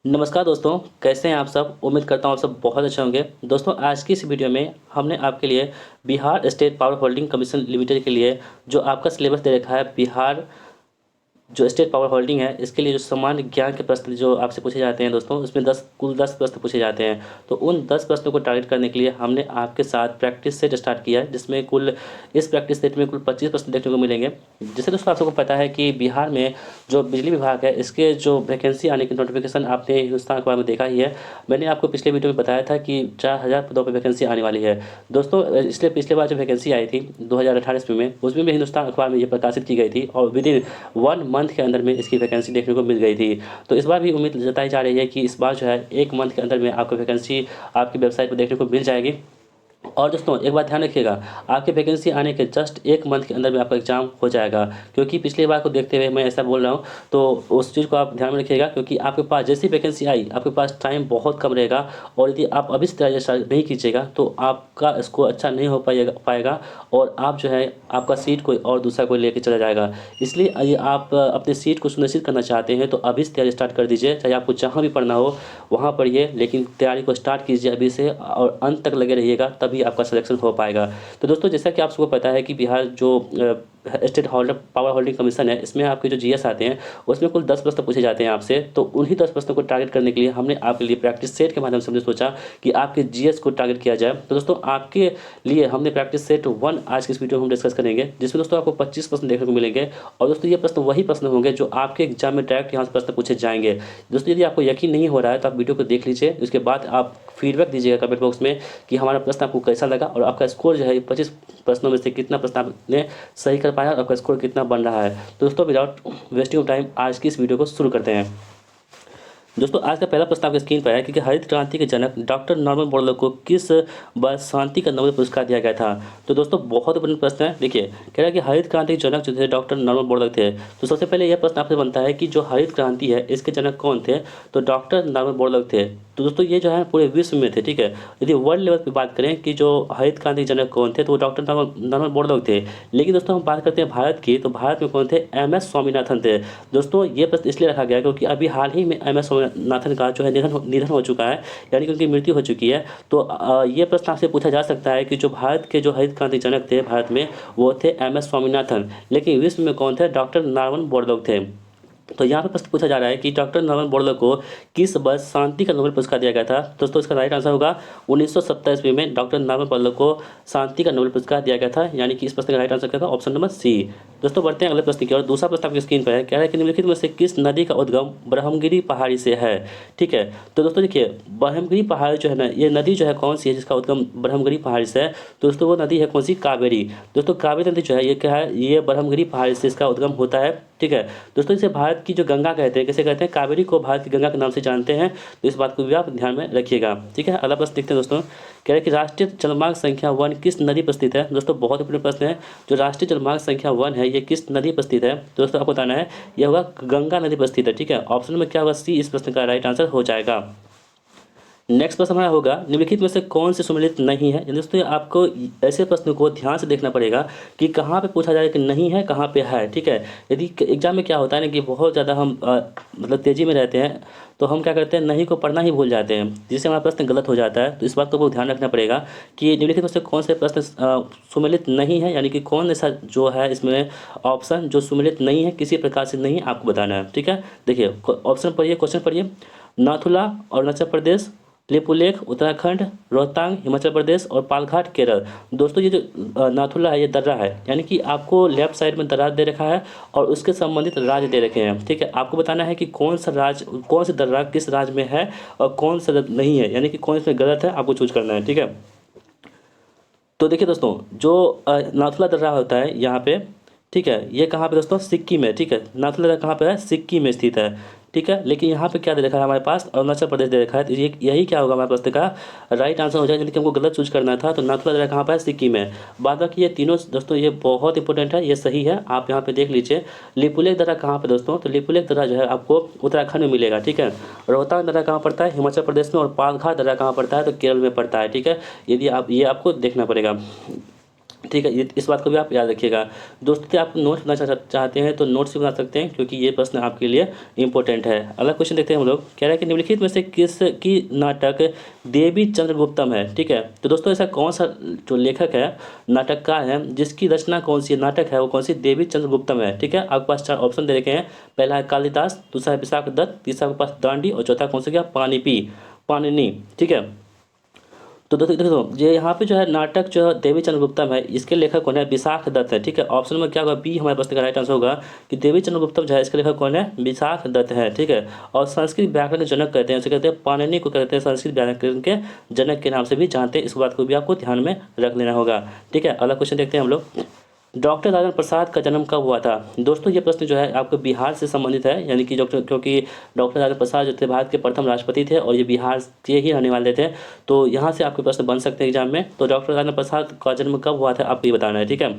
नमस्कार दोस्तों, कैसे हैं आप सब? उम्मीद करता हूँ आप सब बहुत अच्छे होंगे। दोस्तों, आज की इस वीडियो में हमने आपके लिए Bihar state power holding commission limited के लिए जो आपका सिलेबस दे रखा है, बिहार जो स्टेट पावर होल्डिंग है, इसके लिए जो सामान्य ज्ञान के प्रश्न जो आपसे पूछे जाते हैं दोस्तों, उसमें कुल 10 प्रश्न पूछे जाते हैं। तो उन 10 प्रश्नों को टारगेट करने के लिए हमने आपके साथ प्रैक्टिस सेट स्टार्ट किया है, जिसमें कुल इस प्रैक्टिस सेट में कुल 25 प्रश्न देखने को मिलेंगे। जैसे दोस्तों आप सबको पता है कि बिहार में जो बिजली विभाग है, इसके जो वैकेंसी आने की नोटिफिकेशन आपने हिंदुस्तान अखबार में देखा ही है। मैंने आपको पिछले वीडियो में बताया था कि 4000 पदों पर वैकेंसी आने वाली है दोस्तों। इसलिए पिछले बार जो वैकेंसी आई थी 2018 ईस्वी में, उसमें भी हिंदुस्तान अखबार में ये प्रकाशित की गई थी और विद इन 1 मंथ के अंदर में इसकी वैकेंसी देखने को मिल गई थी। तो इस बार भी उम्मीद जताई जा रही है कि इस बार जो है 1 मंथ के अंदर में आपको वैकेंसी आपकी वेबसाइट पर देखने को मिल जाएगी। और दोस्तों एक बात ध्यान रखिएगा, आपके वैकेंसी आने के जस्ट 1 मंथ के अंदर में आपका एग्जाम हो जाएगा। क्योंकि पिछली बार को देखते हुए मैं ऐसा बोल रहा हूँ, तो उस चीज़ को आप ध्यान में रखिएगा। क्योंकि आपके पास जैसी वैकेंसी आई, आपके पास टाइम बहुत कम रहेगा और यदि आप अभी से तैयारी स्टार्ट नहीं कीजिएगा तो आपका स्कोर अच्छा नहीं हो पाएगा और आप जो है आपका सीट कोई और दूसरा कोई लेके चला जाएगा। इसलिए यदि आप अपने सीट को सुनिश्चित करना चाहते हैं तो अभी से तैयारी स्टार्ट कर दीजिए। चाहे आपको जहाँ भी पढ़ना हो वहाँ पढ़िए, लेकिन तैयारी को स्टार्ट कीजिए अभी से और अंत तक लगे रहिएगा, तभी आपका सिलेक्शन हो पाएगा। तो दोस्तों जैसा कि आप सबको पता है कि बिहार जो स्टेट पावर होल्डिंग कमीशन है, इसमें आपके जो जीएस आते हैं उसमें कुल 10 प्रश्न पूछे जाते हैं आपसे। तो उन्हीं 10 प्रश्नों को टारगेट करने के लिए हमने आपके लिए प्रैक्टिस सेट के माध्यम से हमने सोचा कि आपके जीएस को टारगेट किया जाए। तो दोस्तों आपके लिए हमने प्रैक्टिस सेट 1 आज की इस वीडियो में हम डिस्कस करेंगे, जिसमें दोस्तों आपको 25 प्रश्न देखने को मिलेंगे। और दोस्तों ये प्रश्न वही प्रश्न होंगे जो आपके एग्जाम में डायरेक्ट यहाँ से प्रश्न पूछे जाएंगे। दोस्तों यदि आपको यकीन नहीं हो रहा है तो आप वीडियो को देख लीजिए, उसके बाद आप फीडबैक दीजिएगा कमेंट बॉक्स में कि हमारा प्रश्न आपको कैसा लगा और आपका स्कोर जो है 25 प्रश्नों में से कितना प्रश्न आपने सही कर पाया और आपका स्कोर कितना बन रहा है। तो दोस्तों विदाउट वेस्टिंग ऑफ टाइम आज की इस वीडियो को शुरू करते हैं। दोस्तों आज का पहला प्रश्न आपके स्क्रीन पर है कि हरित क्रांति के जनक डॉक्टर नॉर्मन बोरलॉग को किस वर्ष शांति का नोबेल पुरस्कार दिया गया था? तो दोस्तों बहुत बड़ा प्रश्न है। देखिए कह रहा है कि हरित क्रांति के जनक जो थे डॉक्टर नॉर्मन बोरलॉग थे। तो सबसे पहले यह प्रश्न आपसे बनता है कि जो हरित क्रांति है इसके जनक कौन थे? तो डॉक्टर नॉर्मन बोरलॉग थे। तो दोस्तों ये जो है पूरे विश्व में थे, ठीक है। यदि वर्ल्ड लेवल पे बात करें कि जो हरित क्रांति के जनक कौन थे, तो वो डॉक्टर नॉर्मन बोरलॉग थे। लेकिन दोस्तों हम बात करते हैं भारत की, तो भारत में कौन थे? एम.एस. स्वामीनाथन थे। दोस्तों ये प्रश्न इसलिए रखा गया क्योंकि अभी हाल ही में एम.एस. स्वामीनाथन का जो है निधन हो चुका है, यानी कि उनकी मृत्यु हो चुकी है। तो ये प्रश्न आपसे पूछा जा सकता है कि जो भारत के जो हरित क्रांति जनक थे भारत में, वो थे एम.एस. स्वामीनाथन। लेकिन विश्व में कौन थे? डॉक्टर नॉर्मन बोरलॉग थे। तो यहाँ पे प्रश्न पूछा जा रहा है कि डॉक्टर नॉर्मन बोरलॉग को किस वर्ष शांति का नोबेल पुरस्कार दिया गया था? दोस्तों इसका राइट आंसर होगा 1970 ईस्वी में डॉक्टर नॉर्मन बोरलॉग को शांति का नोबेल पुरस्कार दिया गया था, यानी कि इस प्रश्न का राइट आंसर क्या होगा? Option number C. दोस्तों बढ़ते हैं अगले प्रश्न की ओर। दूसरा प्रश्न आपकी स्क्रीन पर है, कह रहा है कि निम्नलिखित में से किस नदी का उद्गम ब्रह्मगिरी पहाड़ी से है? ठीक है, तो दोस्तों देखिए ब्रह्मगिरी पहाड़ी जो है ना, ये नदी जो है कौन सी है जिसका उद्गम ब्रह्मगिरी पहाड़ी से है? तो दोस्तों वो नदी है कौन सी? कावेरी। दोस्तों कावेरी नदी जो है ये क्या है? ये ब्रह्मगिरी पहाड़ी से इसका उद्गम होता है, ठीक है। दोस्तों इसे भारत की जो गंगा कहते हैं, कैसे कहते हैं? कावेरी को भारत की गंगा के नाम से जानते हैं। तो इस बात को भी आप ध्यान में रखिएगा, ठीक है। अगला प्रश्न देखते हैं दोस्तों। कह रहे हैं कि राष्ट्रीय जलमार्ग संख्या 1 किस नदी पर स्थित है? दोस्तों बहुत इंपॉर्टेंट प्रश्न है। जो राष्ट्रीय जलमार्ग संख्या 1 है ये किस नदी पर स्थित है? तो दोस्तों आपको बताना है यह होगा गंगा नदी पर स्थित है, ठीक है। ऑप्शन में क्या होगा? सी इस प्रश्न का राइट आंसर हो जाएगा। नेक्स्ट प्रश्न हमारा होगा निम्नलिखित में से कौन से सम्मिलित नहीं है? दोस्तों आपको ऐसे प्रश्न को ध्यान से देखना पड़ेगा कि कहाँ पे पूछा जाए कि नहीं है, कहाँ पे है, ठीक है। यदि एग्जाम में क्या होता है ना कि बहुत ज़्यादा हम मतलब तेज़ी में रहते हैं, तो हम क्या करते हैं, नहीं को पढ़ना ही भूल जाते हैं, जिससे हमारा प्रश्न गलत हो जाता है। तो इस बात को बहुत ध्यान रखना पड़ेगा कि निम्नलिखित में से कौन से प्रश्न सुमेलित नहीं है, यानी कि कौन ऐसा जो है इसमें ऑप्शन जो सुमेलित नहीं है, किसी प्रकार से नहीं आपको बताना है, ठीक है। देखिए ऑप्शन पढ़िए, क्वेश्चन पढ़िए। नाथुला अरुणाचल प्रदेश, लिपुलेख उत्तराखंड, रोहतांग हिमाचल प्रदेश और पालघाट केरल। दोस्तों ये जो नाथुला है ये दर्रा है, यानी कि आपको लेफ्ट साइड में दर्रा दे रखा है और उसके संबंधित राज्य दे रखे हैं, ठीक है। आपको बताना है कि कौन सा राज्य, कौन सा दर्रा किस राज्य में है और कौन सा नहीं है, यानी कि कौन इसमें गलत है, आपको चूज करना है, ठीक है। तो देखिए दोस्तों जो नाथुला दर्रा होता है यहाँ पे, ठीक है, ये कहाँ पे दोस्तों? सिक्किम में, ठीक है। नाथुला दर्रा कहाँ पे है? सिक्किम में स्थित है, ठीक है। लेकिन यहाँ पे क्या दे रखा है हमारे पास? अरुणाचल प्रदेश दे रखा है। तो ये यही क्या होगा हमारे प्रश्न का राइट आंसर हो जाएगा, यानी कि हमको गलत चूज करना था। तो नाथुला दर्रा कहाँ पर है? सिक्किम में। बाद बाकी ये तीनों दोस्तों ये बहुत इंपॉर्टेंट है, ये सही है, आप यहाँ पे देख लीजिए। लिपुलेख दर्रा कहाँ पे दोस्तों? तो लिपुलेख दर्रा जो है आपको उत्तराखंड में मिलेगा, ठीक है। रोहतांग दर्रा कहाँ पड़ता है? हिमाचल प्रदेश में। और पालघाट दर्रा कहाँ पड़ता है? तो केरल में पड़ता है, ठीक है। यदि आप ये आपको देखना पड़ेगा। ठीक है, ये इस बात को भी आप याद रखिएगा। दोस्तों यदि आप नोट्स बनाना चाहते हैं तो नोट्स भी बना सकते हैं, क्योंकि ये प्रश्न आपके लिए इंपॉर्टेंट है। अगला क्वेश्चन देखते हैं हम लोग। कह रहा है कि निम्नलिखित में से किस की नाटक देवी चंद्रगुप्तम है। ठीक है, तो दोस्तों ऐसा कौन सा जो लेखक है, नाटककार है, जिसकी रचना कौन सी नाटक है वो कौन सी देवी चंद्रगुप्तम है। ठीक है, आपके पास 4 ऑप्शन दे रखे हैं। पहला है कालिदास, दूसरा है विशाख दत्त, तीसरा आपके पास दांडी और चौथा कौन सा गया, पाणिनि। ठीक है, तो दोस्तों देखो ये यहाँ पे जो है नाटक जो है देवी चंद्रगुप्तम है, इसके लेखक कौन है, विशाख दत्त है। ठीक है, ऑप्शन में क्या होगा, बी हमारे पास का राइट आंसर होगा कि देवी चंद्रगुप्तम जो है इसके लेखक कौन है, विशाख दत्त है। ठीक है, और संस्कृत व्याकरण के जनक कहते हैं, उसे कहते हैं पाणिनि को कहते हैं संस्कृत व्याकरण के जनक के नाम से भी जानते हैं। इस बात को भी आपको ध्यान में रख लेना होगा। ठीक है, अगला क्वेश्चन देखते हैं हम लोग। डॉक्टर राजेंद्र प्रसाद का जन्म कब हुआ था। दोस्तों ये प्रश्न जो है आपको बिहार से संबंधित है, यानी कि क्योंकि डॉक्टर राजेंद्र प्रसाद जो थे भारत के प्रथम राष्ट्रपति थे और ये बिहार के ही रहने वाले थे, तो यहाँ से आपके प्रश्न बन सकते हैं एग्जाम में। तो डॉक्टर राजेंद्र प्रसाद का जन्म कब हुआ था आपको ये बताना है। ठीक है,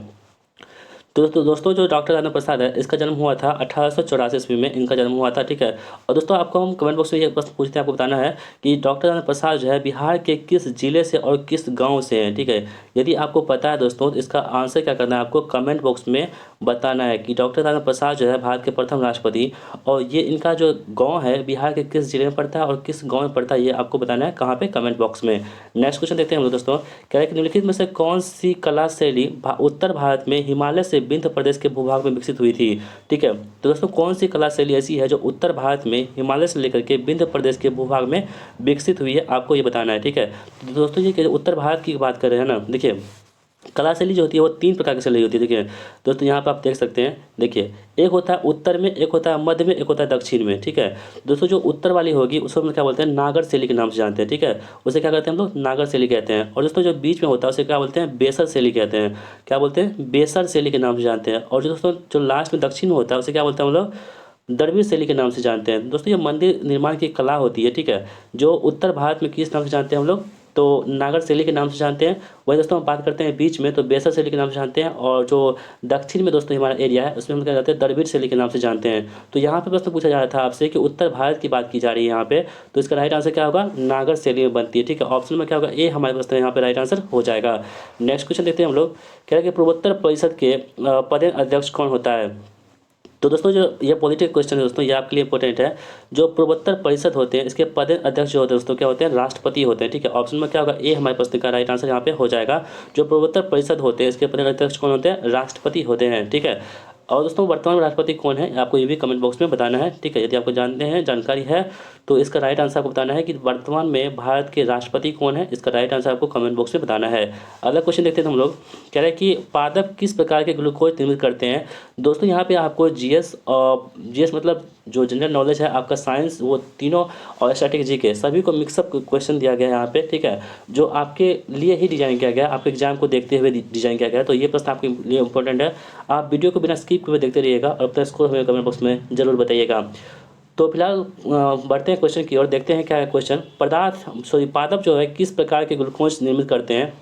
तो दोस्तों जो डॉक्टर राजेंद्र प्रसाद है इसका जन्म हुआ था 1884 ईस्वी में, इनका जन्म हुआ था। ठीक है, और दोस्तों आपको हम कमेंट बॉक्स में ये प्रश्न पूछते हैं, आपको बताना है कि डॉक्टर राजेंद्र प्रसाद जो है बिहार के किस जिले से और किस गांव से हैं। ठीक है, यदि आपको पता है दोस्तों तो इसका आंसर क्या करना है, आपको कमेंट बॉक्स में बताना है कि डॉक्टर राजेंद्र प्रसाद जो है भारत के प्रथम राष्ट्रपति, और ये इनका जो गाँव है बिहार के किस जिले में पड़ता है और किस गाँव में पड़ता है, ये आपको बताना है कहाँ पे, कमेंट बॉक्स में। नेक्स्ट क्वेश्चन देखते हैं हम लोग दोस्तों। कह रहे हैं कि निम्नलिखित में से कौन सी कला शैली उत्तर भारत में हिमालय से विंध्य प्रदेश के भूभाग में विकसित हुई थी। ठीक है, तो दोस्तों कौन सी कला शैली ऐसी है जो उत्तर भारत में हिमालय से लेकर के विंध्य प्रदेश के भूभाग में विकसित हुई है, आपको ये बताना है। ठीक है, तो दोस्तों ये उत्तर भारत की बात कर रहे हैं ना, देखिए कला शैली जो होती है वो 3 प्रकार की शैली होती है। देखिए दोस्तों यहाँ पर आप देख सकते हैं, देखिए एक होता है उत्तर में, एक होता है मध्य में, एक होता है दक्षिण में। ठीक है, दोस्तों जो उत्तर वाली होगी उसको हम क्या बोलते हैं, नागर शैली के नाम से जानते हैं। ठीक है, उसे क्या कहते हैं हम लोग, नागर शैली कहते हैं। और दोस्तों जो बीच में होता है उसे क्या बोलते हैं, बेसर शैली कहते हैं। क्या बोलते हैं, बेसर शैली के नाम से जानते हैं। और जो दोस्तों जो लास्ट में दक्षिण में होता है उसे क्या बोलते हैं हम लोग, द्रविड़ शैली के नाम से जानते हैं। दोस्तों ये मंदिर निर्माण की कला होती है, ठीक है, जो उत्तर भारत में किस नाम से जानते हैं हम लोग, तो नागर शैली के नाम से जानते हैं। वही दोस्तों हम बात करते हैं बीच में, तो बेसर शैली के नाम से जानते हैं। और जो दक्षिण में दोस्तों हमारा एरिया है उसमें हम क्या जाते हैं, द्रविड़ शैली के नाम से जानते हैं। तो यहाँ पे प्रश्न पूछा जा रहा था आपसे कि उत्तर भारत की बात की जा रही है यहाँ पे, तो इसका राइट आंसर क्या होगा, नागर शैली में बनती है। ठीक है, ऑप्शन में क्या होगा, ए हमारे पास यहाँ पे राइट आंसर हो जाएगा। नेक्स्ट क्वेश्चन देखते हैं हम लोग। कह रहे हैं कि पूर्वोत्तर परिषद के पदेन अध्यक्ष कौन होता है। तो दोस्तों जो ये पॉलिटिकल क्वेश्चन है दोस्तों, ये आपके लिए इंपॉर्टेंट है। जो पूर्वोत्तर परिषद होते हैं इसके पदेन अध्यक्ष जो होते हैं दोस्तों क्या होते हैं, राष्ट्रपति होते हैं। ठीक है, ऑप्शन में क्या होगा, ए हमारे प्रश्न का राइट आंसर यहाँ पे हो जाएगा। जो पूर्वोत्तर परिषद होते हैं इसके पदेन अध्यक्ष कौन होते हैं, राष्ट्रपति होते हैं। ठीक है, और दोस्तों वर्तमान राष्ट्रपति कौन है आपको ये भी कमेंट बॉक्स में बताना है। ठीक है, यदि आपको जानते हैं, जानकारी है, तो इसका राइट आंसर आपको बताना है कि वर्तमान में भारत के राष्ट्रपति कौन है, इसका राइट आंसर आपको कमेंट बॉक्स में बताना है। अगला क्वेश्चन देखते हैं हम लोग। कह रहे हैं कि पादप किस प्रकार के ग्लूकोज निर्मित करते हैं। दोस्तों यहाँ पे आपको जीएस और जीएस मतलब जो जनरल नॉलेज है आपका, साइंस, वो तीनों और स्टैटिक जीके सभी को मिक्सअप क्वेश्चन दिया गया है यहाँ पे। ठीक है, जो आपके लिए ही डिजाइन किया गया है, आपके एग्जाम को देखते हुए डिजाइन किया गया है, तो ये प्रश्न आपके लिए इंपॉर्टेंट है। आप वीडियो को बिना स्किप हुए देखते रहिएगा और अपना स्कोर हमें कमेंट बॉक्स में जरूर बताइएगा। तो फिलहाल बढ़ते हैं क्वेश्चन की ओर, देखते हैं क्या है क्वेश्चन। पादप जो है किस प्रकार के ग्लूकोज निर्मित करते हैं।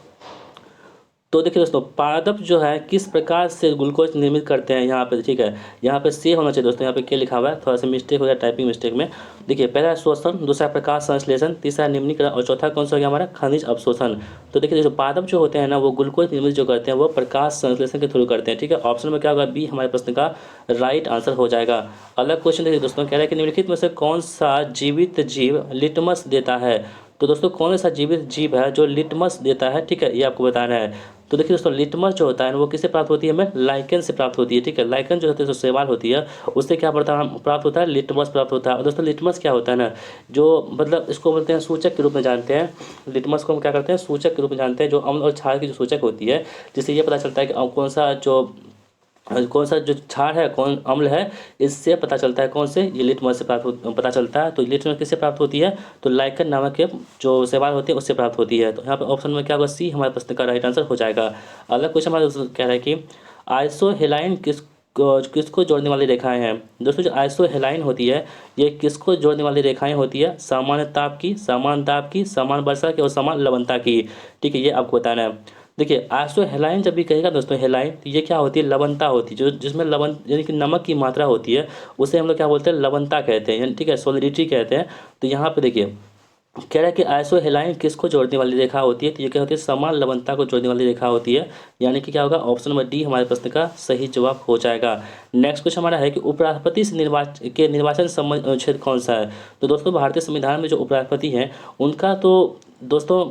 तो देखिए दोस्तों पादप जो है किस प्रकार से ग्लूकोज निर्मित करते हैं यहाँ पे। ठीक है, यहाँ पे से होना चाहिए दोस्तों, यहाँ पे क्या लिखा हुआ है, थोड़ा सा मिस्टेक हो गया टाइपिंग मिस्टेक में। देखिए पहला है श्वसन, दूसरा प्रकाश संश्लेषण, तीसरा निम्नीकरण और चौथा कौन सा हो गया हमारा, खनिज अवशोषण। तो देखिए जो पादप जो होते हैं ना वो ग्लूकोज निर्मित जो करते हैं वो प्रकाश संश्लेषण के थ्रू करते हैं। ठीक है, ऑप्शन में क्या होगा, बी हमारे प्रश्न का राइट आंसर हो जाएगा। अलग क्वेश्चन देखिए दोस्तों, कह रहा है कि निम्नलिखित में से कौन सा जीवित जीव लिटमस देता है। तो दोस्तों कौन सा जीवित जीव है जो लिटमस देता है, ठीक है, ये आपको बताना है। तो देखिए दोस्तों लिटमस जो होता है वो किससे प्राप्त होती है, हमें लाइकन से प्राप्त होती है। ठीक है, लाइकन जो होती है जो शैवाल होती है उससे क्या प्राप्त होता है, लिटमस प्राप्त होता है। और दोस्तों लिटमस क्या होता है ना, जो मतलब इसको बोलते हैं सूचक के रूप में जानते हैं। लिटमस को हम क्या करते हैं, सूचक के रूप में जानते हैं, जो अम्ल और क्षार की जो सूचक होती है, जिससे ये पता चलता है कि कौन सा जो क्षार है, कौन अम्ल है, इससे पता चलता है कौन से, ये लिटमस से पता चलता है। तो लिटमस किससे प्राप्त होती है, तो लाइकन नामक के जो शैवाल होते हैं उससे प्राप्त होती है। तो यहाँ पे ऑप्शन में क्या होगा, सी हमारे प्रश्न का राइट आंसर हो जाएगा। अगला क्वेश्चन हमारा कह रहा है कि आइसोहेलाइन किसको जोड़ने वाली रेखाएं हैं। दोस्तों जो आइसोहेलाइन होती है ये किसको जोड़ने वाली रेखाएं होती है, सामान्य ताप की, समान दाब की, समान वर्षा की और समान लवणता की। ठीक है, ये आपको बताना है। देखिए आइसोहेलाइन जब भी कहेगा दोस्तों हेलाइन, तो ये क्या होती है, लवणता होती है, जो जिसमें लवण यानी कि नमक की मात्रा होती है उसे हम लोग क्या बोलते हैं, लवणता कहते हैं, ठीक है, सॉलिडिटी कहते हैं। तो यहाँ पे देखिए कह रहा है कि आइसोहेलाइन किसको जोड़ने वाली रेखा होती है, तो ये क्या होती है, समान लवणता को जोड़ने वाली रेखा होती है, यानी कि क्या होगा, ऑप्शन नंबर डी हमारे प्रश्न का सही जवाब हो जाएगा। नेक्स्ट क्वेश्चन हमारा है कि उपराष्ट्रपति से निर्वाचन संबंध अनुच्छेद कौन सा है। तो दोस्तों भारतीय संविधान में जो उपराष्ट्रपति हैं उनका तो दोस्तों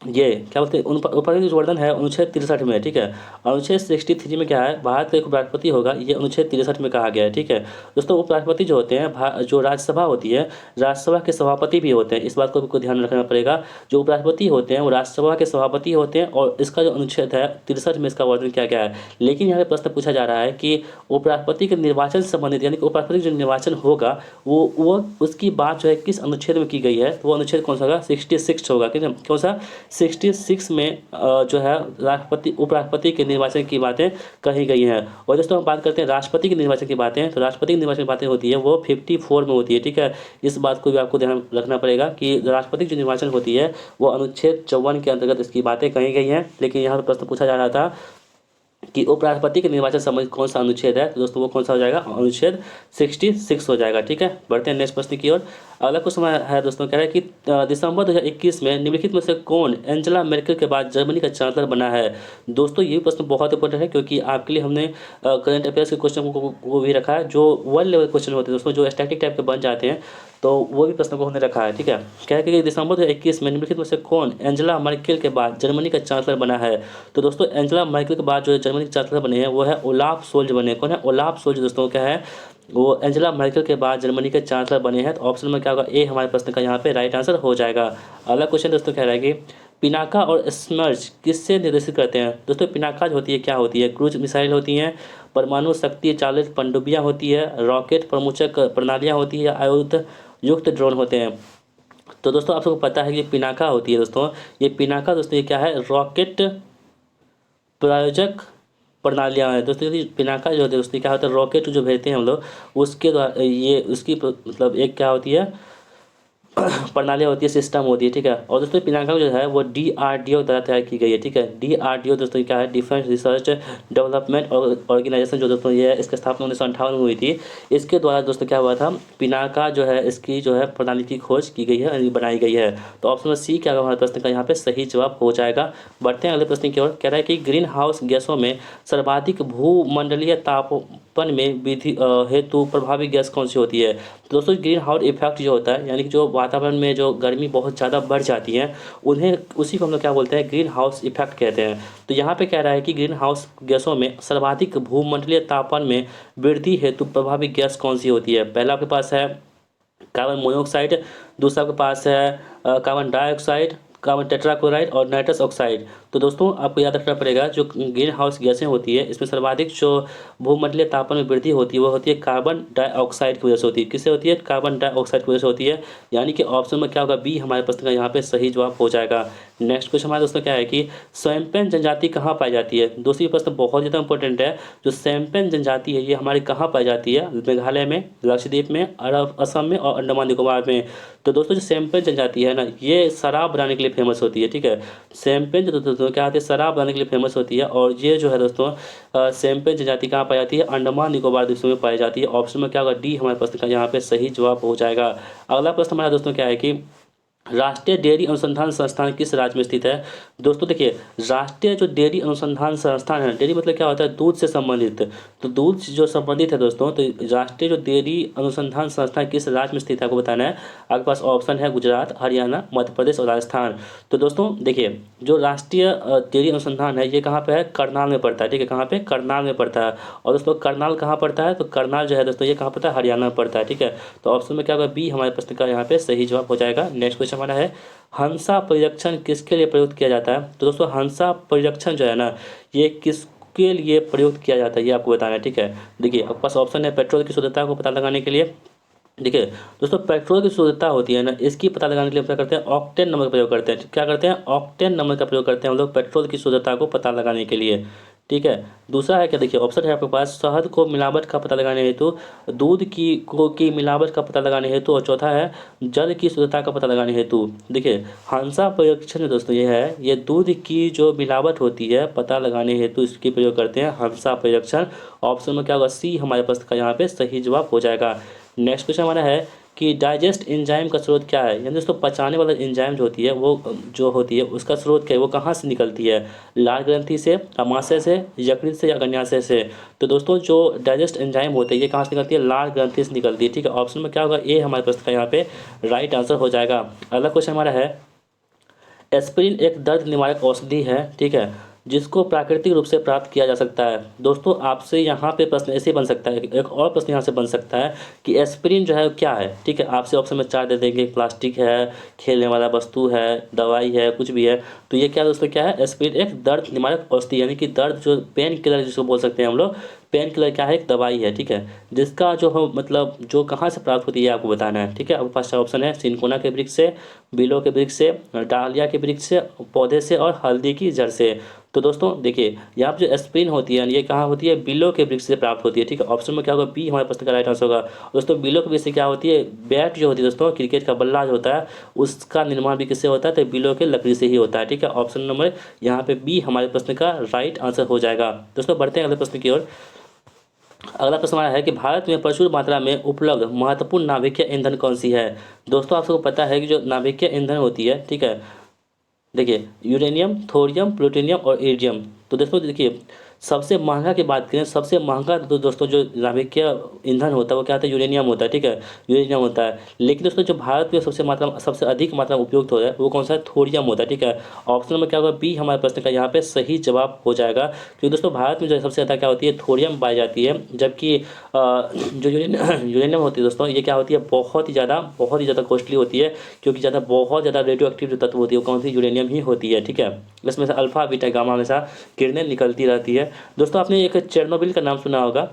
ये क्या बोलते हैं, उन ऊपर जो वर्णन है अनुच्छेद 63 में, ठीक है। अनुच्छेद 63 में क्या है, भारत का एक उपराष्ट्रपति होगा, ये अनुच्छेद 63 में कहा गया है, ठीक है। दोस्तों उपराष्ट्रपति जो होते हैं, जो राज्यसभा होती है, राज्यसभा के सभापति भी होते हैं, इस बात को आपको ध्यान रखना पड़ेगा। जो उपराष्ट्रपति होते हैं वो राज्यसभा के सभापति होते हैं, और इसका जो अनुच्छेद है 63 में इसका वर्णन किया गया है। लेकिन यहाँ पे प्रश्न पूछा जा रहा है कि उपराष्ट्रपति के निर्वाचन से संबंधित, यानी कि उपराष्ट्रपति जो निर्वाचन होगा वो उसकी बात जो है किस अनुच्छेद में की गई है, तो वो अनुच्छेद कौन सा होगा, 66 होगा, ठीक है। कौन सा, 66 में जो है राष्ट्रपति उपराष्ट्रपति के निर्वाचन की बातें कही गई हैं। और दोस्तों हम बात करते हैं राष्ट्रपति के निर्वाचन की बातें, तो राष्ट्रपति के निर्वाचन की बातें होती है वो 54 में होती है, ठीक है। इस बात को भी आपको ध्यान रखना पड़ेगा कि राष्ट्रपति की जो निर्वाचन होती है वो अनुच्छेद 54 के अंतर्गत इसकी बातें कही गई हैं। लेकिन यहाँ पर प्रश्न पूछा जा रहा था कि उपराष्ट्रपति के निर्वाचन संबंधित कौन सा अनुच्छेद है, तो दोस्तों वो कौन सा हो जाएगा, अनुच्छेद 66 हो जाएगा, ठीक है। बढ़ते हैं नेक्स्ट प्रश्न की ओर। अगला क्वेश्चन है दोस्तों, कह रहा है कि दिसंबर 2021 में निम्नलिखित में से कौन एंजेला मेर्केल के बाद जर्मनी का चांसलर बना है। दोस्तों ये प्रश्न बहुत इंपॉर्टेंट है, क्योंकि आपके लिए हमने करंट अफेयर्स के क्वेश्चन को भी रखा है, जो वर्ल्ड लेवल क्वेश्चन होते हैं दोस्तों, जो स्टैटिक टाइप के बन जाते हैं, तो वो भी प्रश्न को हमने रखा है, ठीक है। क्या है कि दिसंबर 2021 में निम्नलिखित में से कौन एंजेला मर्केल के बाद जर्मनी का चांसलर बना है। तो दोस्तों एंजेला मर्केल के बाद जो जर्मनी के चांसलर बने हैं वो है ओलाफ सोल्ज बने। कौन है, ओलाफ सोल्ज दोस्तों, क्या है, वो एंजेला मर्केल के बाद जर्मनी के चांसलर बने हैं। तो ऑप्शन में क्या होगा, ए हमारे प्रश्न का यहाँ पे राइट आंसर हो जाएगा। अगला क्वेश्चन दोस्तों कह रहा है कि पिनाका और स्मर्च किससे निर्देशित करते हैं। दोस्तों पिनाका जो होती है क्या होती है, क्रूज मिसाइल होती हैं, परमाणु शक्ति चालित पनडुब्बियाँ होती है, रॉकेट प्रमुचक प्रणालियाँ होती है, या आयुध युक्त ड्रोन होते हैं। तो दोस्तों आप सबको पता है कि पिनाका होती है दोस्तों, ये पिनाका दोस्तों ये क्या है, रॉकेट प्रायोजक प्रणालियाँ हैं दोस्तों। यदि पिनाका जो होती है दोस्तों क्या होता है, रॉकेट जो भेजते हैं हम लोग उसके द्वारा, ये उसकी मतलब एक क्या होती है, प्रणालियाँ होती है, सिस्टम होती है, ठीक है। और दोस्तों पिनाका जो है वो DRDO द्वारा तैयार की गई है, ठीक है। DRDO दोस्तों क्या है, डिफेंस रिसर्च डेवलपमेंट ऑर्गेनाइजेशन, जो दोस्तों ये है, इसकी स्थापना 1958 में हुई थी। इसके द्वारा दोस्तों क्या हुआ था, पिनाका जो है इसकी जो है प्रणाली की खोज की गई है, यानी बनाई गई है। तो ऑप्शन सी क्या होगा हमारे प्रश्न का यहाँ पे सही जवाब हो जाएगा। बढ़ते हैं अगले प्रश्न की ओर। कह रहा है कि ग्रीन हाउस गैसों में सर्वाधिक भूमंडलीय तापमान में वृद्धि हेतु प्रभावी गैस कौन सी होती है। तो दोस्तों ग्रीन हाउस इफेक्ट जो होता है, यानी कि जो वातावरण में जो गर्मी बहुत ज़्यादा बढ़ जाती है उन्हें, उसी को हम लोग क्या बोलते हैं, ग्रीन हाउस इफेक्ट कहते हैं। तो यहाँ पे कह रहा है कि ग्रीन हाउस गैसों में सर्वाधिक भूमंडलीय तापमान में वृद्धि हेतु प्रभावी गैस कौन सी होती है। पहला आपके पास है कार्बन मोनोऑक्साइड, दूसरा आपके पास है कार्बन डाइऑक्साइड, कार्बन टेट्राक्लोराइड और नाइट्रस ऑक्साइड। तो दोस्तों आपको याद रखना पड़ेगा, जो ग्रीन हाउस गैसें होती है इसमें सर्वाधिक जो भूमंडलीय तापमान में वृद्धि होती है वो होती है कार्बन डाइऑक्साइड की वजह से होती है। किससे होती है, कार्बन डाइऑक्साइड की वजह से होती है, यानी कि ऑप्शन में क्या होगा, बी हमारे प्रश्न का यहाँ पे सही जवाब हो जाएगा। नेक्स्ट क्वेश्चन हमारे दोस्तों क्या है कि सैम्पेन जनजाति कहाँ पाई जाती है। दूसरी प्रश्न बहुत ज़्यादा इंपॉर्टेंट है, जो सैम्पेन जनजाति है ये हमारी कहाँ पाई जाती है, मेघालय में, लक्षद्वीप में, अरब असम में और अंडमान निकोबार में। तो दोस्तों जो सैम्पेन जनजाति है ना, ये शराब बनाने के लिए फेमस होती है, ठीक है। सैम्पेन जो दोस्तों क्या होती है, शराब बनाने के लिए फेमस होती है, और ये जो है दोस्तों सैम्पेन जनजाति कहाँ पाई जाती है, अंडमान निकोबार द्वीपों में पाई जाती है। ऑप्शन में क्या होगा, डी हमारे प्रश्न का यहाँ पे सही जवाब हो जाएगा। अगला प्रश्न हमारा दोस्तों क्या है कि राष्ट्रीय डेयरी अनुसंधान संस्थान किस राज्य में स्थित है। दोस्तों देखिए, राष्ट्रीय जो डेयरी अनुसंधान संस्थान है, डेयरी मतलब क्या होता है, दूध से संबंधित, तो दूध जो संबंधित है दोस्तों, तो राष्ट्रीय जो डेयरी अनुसंधान संस्थान किस राज्य में स्थित है आपको बताना है। आपके पास ऑप्शन है गुजरात, हरियाणा, मध्य प्रदेश और राजस्थान। तो दोस्तों देखिए, जो राष्ट्रीय डेयरी अनुसंधान है ये कहाँ पे है, करनाल में पड़ता है, ठीक है। कहाँ पे, करनाल में पड़ता है। और दोस्तों करनाल कहाँ पड़ता है, तो करनाल जो है दोस्तों ये कहाँ पड़ता है, हरियाणा में पड़ता है, ठीक है। तो ऑप्शन में क्या होगा, बी हमारे प्रश्न का यहाँ पे सही जवाब हो जाएगा। नेक्स्ट क्वेश्चन हमारा है, हंसा परिरक्षण किसके लिए प्रयुक्त किया जाता है। तो दोस्तों हंसा परिरक्षण जो है ना, ये किसके लिए प्रयुक्त किया जाता है ये आपको बताना है, ठीक है। देखिए आपके पास ऑप्शन है पेट्रोल की शुद्धता को पता लगाने के लिए, देखिए दोस्तों पेट्रोल की शुद्धता होती है ना, इसकी पता लगाने के लिए क्या करते हैं, ऑक्टेन नंबर का प्रयोग करते हैं। क्या करते हैं, ऑक्टेन नंबर का प्रयोग करते हैं हम लोग पेट्रोल की शुद्धता को पता लगाने के लिए, ठीक है। दूसरा है क्या, देखिए ऑप्शन है आपके पास शहद को मिलावट का पता लगाने हेतु, दूध की मिलावट का पता लगाने हेतु, और चौथा है जल की शुद्धता का पता लगाने हेतु। देखिए हंसा परिरक्षण दोस्तों ये है, ये दूध की जो मिलावट होती है पता लगाने हेतु इसकी प्रयोग करते हैं, हंसा परिरक्षण। ऑप्शन में क्या होगा, सी हमारे पास का यहाँ पे सही जवाब हो जाएगा। नेक्स्ट क्वेश्चन हमारा है कि डाइजेस्ट एंजाइम का स्रोत क्या है, यानी दोस्तों पचाने वाला एंजाइम जो होती है वो जो होती है उसका स्रोत क्या है, वो कहाँ से निकलती है, लाल ग्रंथि से, अमाशय से, यकृत से या गन्याशय से। तो दोस्तों जो डाइजेस्ट एंजाइम होते हैं ये कहाँ से निकलती है, लाल ग्रंथि से निकलती है। ठीक है, ऑप्शन में क्या होगा, ए हमारे प्रश्न का यहाँ पे राइट आंसर हो जाएगा। अगला क्वेश्चन हमारा है, एस्पिरिन एक दर्द निवारक औषधि है, ठीक है, जिसको प्राकृतिक रूप से प्राप्त किया जा सकता है। दोस्तों आपसे यहाँ पे प्रश्न ऐसे बन सकता है, एक और प्रश्न यहाँ से बन सकता है कि एस्पिरिन जो है क्या है। ठीक है, आपसे ऑप्शन में 4 दे देंगे, प्लास्टिक है, खेलने वाला वस्तु है, दवाई है, कुछ भी है। तो ये क्या दोस्तों क्या है, एस्पिरिन एक दर्द निवारक औषधि, यानी कि दर्द जो पेन किलर जिसको बोल सकते हैं हम लोग, पेन किलर क्या है, एक दवाई है। ठीक है, जिसका जो हो मतलब जो कहाँ से प्राप्त होती है आपको बताना है। ठीक है, अब फर्स्ट ऑप्शन है सिनकोना के वृक्ष से, बिलो के वृक्ष से, डालिया के वृक्ष से, पौधे से और हल्दी की जड़ से। तो दोस्तों देखिए यहाँ पे जो एस्पिरिन होती है ये कहाँ होती है, बिलो के वृक्ष से प्राप्त होती है। ठीक है, ऑप्शन में क्या होगा, बी हमारे प्रश्न का राइट आंसर होगा। दोस्तों बिलो के वृक्ष से क्या होती है, बैट जो होती है दोस्तों, क्रिकेट का बल्ला जो होता है उसका निर्माण भी किससे होता है, तो बिलो के लकड़ी से ही होता है। ठीक है, ऑप्शन नंबर यहाँ पे बी हमारे प्रश्न का राइट आंसर हो जाएगा। दोस्तों बढ़ते हैं अगले प्रश्न की ओर। अगला प्रश्न हमारा है कि भारत में प्रचुर मात्रा में उपलब्ध महत्वपूर्ण नाभिकीय ईंधन कौन सी है। दोस्तों आप सबको पता है कि जो नाभिकीय ईंधन होती है, ठीक है, देखिए यूरेनियम, थोरियम, प्लूटोनियम और इरिडियम। तो दोस्तों देखिए सबसे महंगा की बात करें, सबसे महंगा तो दोस्तों जो नाभिकीय ईंधन होता है वो क्या होता है, यूरेनियम होता है। ठीक है, यूरेनियम होता है। लेकिन दोस्तों जो भारत में सबसे अधिक मात्रा में उपयुक्त होता है वो कौन सा है, थोरियम होता है। ठीक है, ऑप्शन में क्या होगा, बी हमारे प्रश्न का यहाँ पे सही जवाब हो जाएगा। क्योंकि दोस्तों भारत में जो सबसे ज़्यादा क्या होती है, थोरियम पाई जाती है, जबकि जो यूरेनियम होती है दोस्तों ये क्या होती है, बहुत ही ज़्यादा कॉस्टली होती है, क्योंकि बहुत ज़्यादा रेडियो एक्टिव जो तत्व होती है वो कौन सी, यूरेनियम ही होती है। ठीक है, इसमें से अल्फा बीटा गामा हमेशा किरणें निकलती रहती है। दोस्तों आपने एक चेरनोबिल का नाम सुना होगा,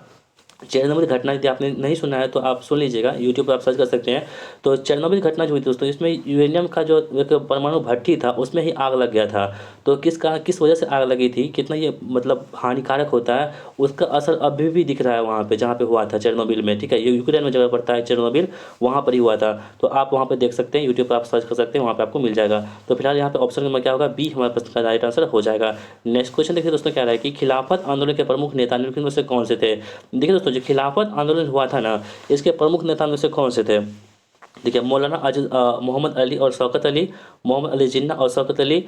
चेरनोबिल घटना यदि आपने नहीं सुना है तो आप सुन लीजिएगा, यूट्यूब पर आप सर्च कर सकते हैं। तो चेरनोबिल घटना जो हुई थी दोस्तों, इसमें यूरेनियम का जो एक परमाणु भट्टी था उसमें ही आग लग गया था। तो किस वजह से आग लगी थी, कितना ये मतलब हानिकारक होता है, उसका असर अभी भी दिख रहा है वहाँ पे जहाँ पे हुआ था चेरनोबिल में। ठीक है, ये यूक्रेन में जगह पड़ता है चेरनोबिल, वहाँ पर ही हुआ था। तो आप वहाँ पर देख सकते हैं, यूट्यूब पर आप सर्च कर सकते हैं, वहाँ पर आपको मिल जाएगा। तो फिलहाल यहाँ पे ऑप्शन नंबर क्या होगा, बी हमारे प्रश्न का राइट आंसर हो जाएगा। नेक्स्ट क्वेश्चन देखिए दोस्तों क्या रहा है कि खिलाफत आंदोलन के प्रमुख नेता निम्नलिखित में से कौन से थे। देखिए दोस्तों जो खिलाफत आंदोलन हुआ था ना, इसके प्रमुख नेता में से कौन से थे। देखिए मौलाना मोहम्मद अली और शौकत अली, मोहम्मद अली जिन्ना और शौकत अली,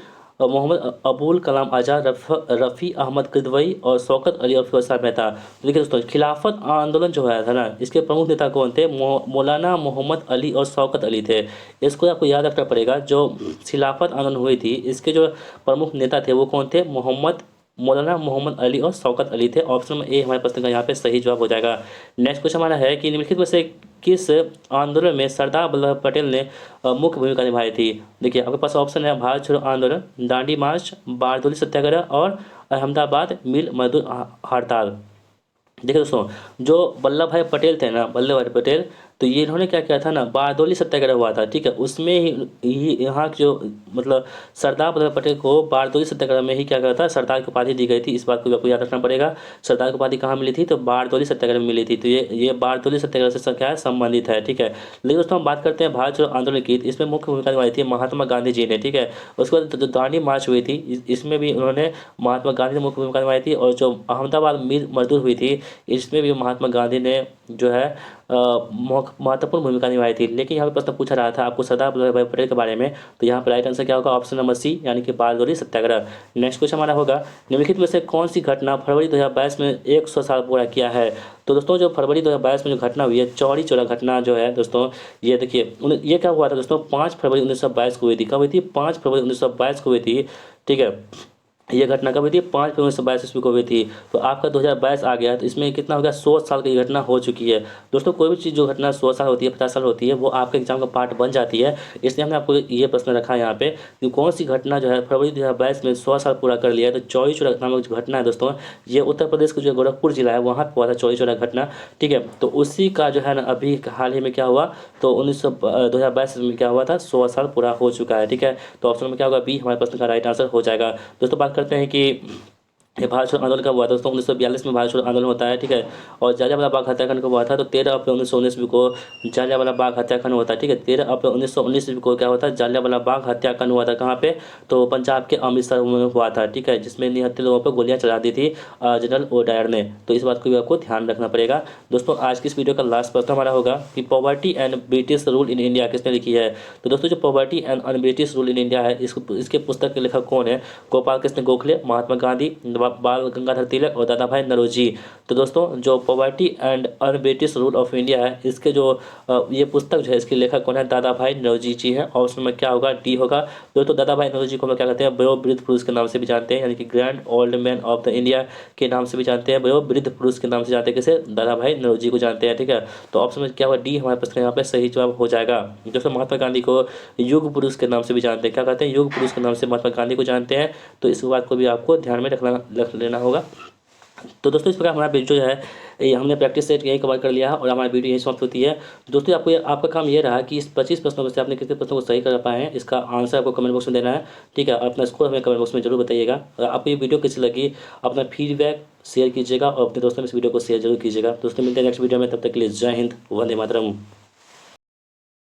मोहम्मद अबुल कलाम आज़ाद, रफ़ी अहमद किदवई और शौकत अली और फिरोज शाह मेहता। तो देखिए दोस्तों खिलाफत आंदोलन जो है था ना, इसके प्रमुख नेता कौन थे, मौलाना मोहम्मद अली और शौकत अली थे। इसको आपको याद रखना पड़ेगा, जो खिलाफत आंदोलन हुई थी इसके जो प्रमुख नेता थे वो कौन थे, मौलाना मोहम्मद अली और शौकत अली थे। ऑप्शन में ए हमारे प्रश्न का यहाँ पे सही जवाब हो जाएगा। नेक्स्ट क्वेश्चन हमारा है कि निम्नलिखित में से किस आंदोलन में सरदार वल्लभ पटेल ने मुख्य भूमिका निभाई थी। देखिए आपके पास ऑप्शन है भारत छोड़ो आंदोलन, दांडी मार्च, बारदोली सत्याग्रह और अहमदाबाद मिल मजदूर हड़ताल। देखिए दोस्तों जो वल्लभ भाई पटेल थे ना, वल्लभ भाई पटेल, तो ये इन्होंने क्या किया था ना, बारदोली सत्याग्रह हुआ था। ठीक है, उसमें ही यहाँ जो मतलब सरदार वल्लभ पटेल को बारदोली सत्याग्रह में ही क्या करा था, सरदार की उपाधि दी गई थी। इस बात को आपको याद रखना पड़ेगा। सरदार की उपाधि कहाँ मिली थी, तो बारदोली सत्याग्रह में मिली थी। तो ये बारदोली सत्याग्रह से क्या है, संबंधित है। ठीक है, लेकिन दोस्तों हम बात करते हैं भारत छोड़ो आंदोलन की, इसमें मुख्य भूमिका निभाई थी महात्मा गांधी जी ने। ठीक है, उसके बाद जो दांडी मार्च हुई थी इसमें भी उन्होंने महात्मा गांधी ने मुख्य भूमिका निभाई थी, और जो अहमदाबाद मिल मजदूर हुई थी इसमें भी महात्मा गांधी ने जो है महत्वपूर्ण भूमिका निभाई थी। लेकिन यहाँ पे प्रश्न पूछा रहा था आपको सरदार वल्लभ भाई पटेल के बारे में, तो यहाँ पर राइट आंसर क्या होगा, ऑप्शन नंबर सी, यानी कि बारदोली सत्याग्रह। नेक्स्ट क्वेश्चन हमारा होगा, निम्नलिखित में से कौन सी घटना फरवरी 2022 में 100 साल पूरा किया है। तो दोस्तों जो फरवरी 2022 में जो घटना हुई है, चौरी चौरा घटना जो है दोस्तों, ये देखिए ये क्या हुआ था दोस्तों, 5 फरवरी 1922 को हुई थी। कब हुई थी, 5 फरवरी 1922 को हुई थी। ठीक है, ये घटना कब हुई थी, 5 फरवरी 1922 ईस्वी को हुई थी। तो आपका 2022 आ गया, तो इसमें कितना हो गया, 100 साल की घटना हो चुकी है। दोस्तों कोई भी चीज़ जो घटना 100 साल होती है, 50 साल होती है, वो आपके एग्जाम का पार्ट बन जाती है। इसलिए हमने आपको ये प्रश्न रखा है यहाँ पे कि कौन सी घटना जो है फरवरी 2022 में 100 साल पूरा कर लिया है। तो चौरी चौरा नामक जो घटना है दोस्तों, ये उत्तर प्रदेश का जो गोरखपुर जिला है वहाँ पर हुआ था चौरी चौरा घटना। ठीक है, तो उसी का जो है ना अभी हाल ही में क्या हुआ, तो 2022 में क्या हुआ था, 100 साल पूरा हो चुका है। ठीक है, तो ऑप्शन में क्या होगा, बी हमारे प्रश्न का राइट आंसर हो जाएगा। दोस्तों बात करते हैं कि ये भारत छोड़ो आंदोलन कब हुआ था दोस्तों? 1942 में भारत छोड़ो आंदोलन होता है, ठीक है। और जलियांवाला बाग हत्याकांड कब हुआ था? तो 13 अप्रैल 1919 को जलियांवाला बाग हत्याकांड होता है, ठीक है। 13 अप्रैल 1919 को क्या होता है? जलियांवाला बाग हत्याकांड हुआ था। कहाँ पे? तो पंजाब के अमृतसर में हुआ था, ठीक है, जिसमें निहत्थे लोगों पर गोलियां चला दी थी जनरल ओडायर ने। तो इस बात को भी आपको ध्यान रखना पड़ेगा। दोस्तों आज की इस वीडियो का लास्ट प्रश्न हमारा होगा कि poverty and British rule in India किसने लिखी है? तो दोस्तों जो poverty and British rule in India है, इसके पुस्तक के लेखक कौन है? गोपाल कृष्ण गोखले, महात्मा गांधी, बाल गंगाधर तिलक और दादा भाई नौरोजी। तो दोस्तों जो poverty and British rule of India है, इसके जो ये पुस्तक जो है, इसके लेखक कौन है? दादा भाई नौरोजी जी हैं। ऑप्शन में क्या होगा? डी होगा। दोस्तों दादा भाई नौरोजी को हम क्या कहते हैं? वयोवृद्ध पुरुष के नाम से भी जानते हैं, यानी कि grand old man of the India के नाम से भी जानते हैं, वयोवृद्ध पुरुष के नाम से जानते हैं। किसे? दादा भाई नौरोजी को जानते हैं, ठीक है। तो ऑप्शन में क्या होगा? डी हमारे प्रश्न यहाँ पे सही जवाब हो जाएगा। दोस्तों महात्मा गांधी को युग पुरुष के नाम से भी जानते हैं। क्या कहते हैं? युग पुरुष के नाम से महात्मा गांधी को जानते हैं। तो इस बात को भी आपको ध्यान में रख लेना होगा। तो दोस्तों इस प्रकार हमारा वीडियो जो है ये हमने प्रैक्टिस सेट यही कवर कर लिया है और हमारी वीडियो यही समाप्त होती है। दोस्तों आपका काम ये रहा कि इस 25 प्रश्नों में से आपने कितने प्रश्नों को सही कर पाए हैं, इसका आंसर आपको कमेंट बॉक्स में देना है, ठीक है। और अपना स्कोर हमें कमेंट बॉक्स में जरूर बताइएगा। और आपको ये वीडियो कैसी लगी अपना फीडबैक शेयर कीजिएगा और अपने दोस्तों में इस वीडियो को शेयर जरूर कीजिएगा। दोस्तों मिलते हैं नेक्स्ट वीडियो में, तब तक के लिए जय हिंद, वंदे मातरम।